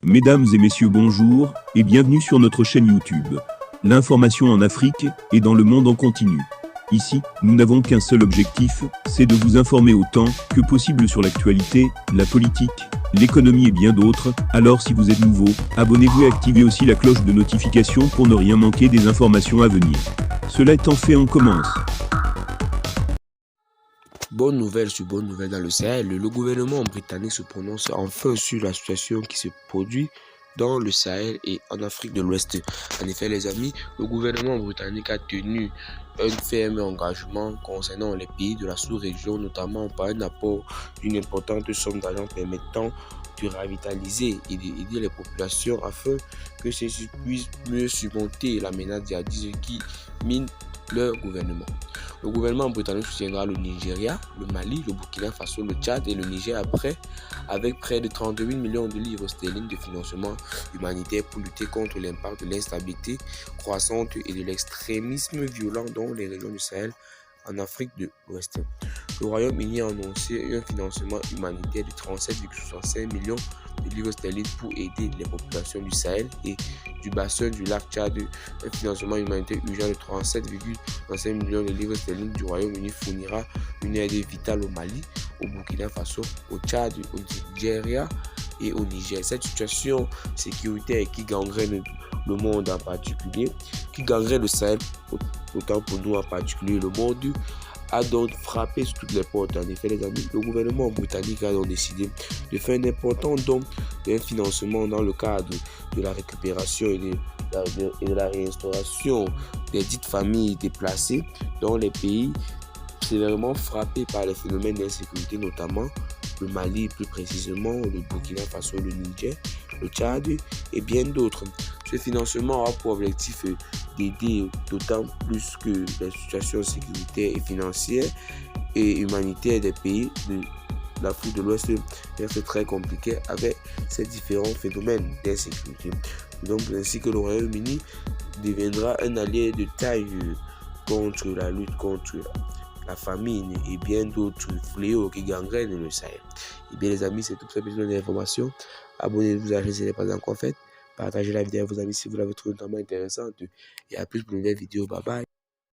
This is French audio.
Mesdames et messieurs, bonjour et bienvenue sur notre chaîne YouTube. L'information en Afrique et dans le monde en continu. Ici, nous n'avons qu'un seul objectif, c'est de vous informer autant que possible sur l'actualité, la politique, l'économie et bien d'autres. Alors si vous êtes nouveau, abonnez-vous et activez aussi la cloche de notification pour ne rien manquer des informations à venir. Cela étant fait, on commence. Bonne nouvelle sur bonne nouvelle dans le Sahel, le gouvernement britannique se prononce enfin sur la situation qui se produit dans le Sahel et en Afrique de l'Ouest. En effet, les amis, le gouvernement britannique a tenu un ferme engagement concernant les pays de la sous-région, notamment par un apport d'une importante somme d'argent permettant de revitaliser et d'aider les populations afin que ceux-ci puissent mieux surmonter la menace djihadiste qui mine leur gouvernement. Le gouvernement britannique soutiendra le Nigeria, le Mali, le Burkina Faso, le Tchad et le Niger avec près de 38 millions de livres sterling de financement humanitaire pour lutter contre l'impact de l'instabilité croissante et de l'extrémisme violent dans les régions du Sahel en Afrique de l'Ouest. Le Royaume-Uni a annoncé un financement humanitaire de 37,65 millions de livres sterling pour aider les populations du Sahel et du bassin du lac Tchad. Un financement humanitaire urgent de 37,25 millions de livres sterling du Royaume-Uni fournira une aide vitale au Mali, au Burkina Faso, au Tchad, au Nigeria et au Niger. Cette situation sécuritaire qui gangrène le monde en particulier, qui gangrène le Sahel, autant pour nous en particulier le monde, a donc frappé sur toutes les portes. En effet, les amis, le gouvernement britannique a donc décidé de faire un important don d'un financement dans le cadre de la récupération et de la réinstauration des dites familles déplacées dans les pays sévèrement frappés par les phénomènes d'insécurité, notamment le Mali, plus précisément le Burkina Faso, le Niger, le Tchad et bien d'autres. Ce financement a pour objectif d'aider d'autant plus que la situation sécuritaire et financière et humanitaire des pays de l'Afrique de l'Ouest reste très compliquée avec ces différents phénomènes d'insécurité. Donc ainsi que le Royaume-Uni deviendra un allié de taille contre la lutte contre la famine et bien d'autres fléaux qui gangrènent le Sahel. Et bien les amis, c'est tout ça, besoin d'informations. Abonnez-vous à la chaîne si ce n'est pas encore fait. Partagez la vidéo à vos amis si vous l'avez trouvée vraiment intéressante. Et à plus pour une nouvelle vidéo. Bye bye.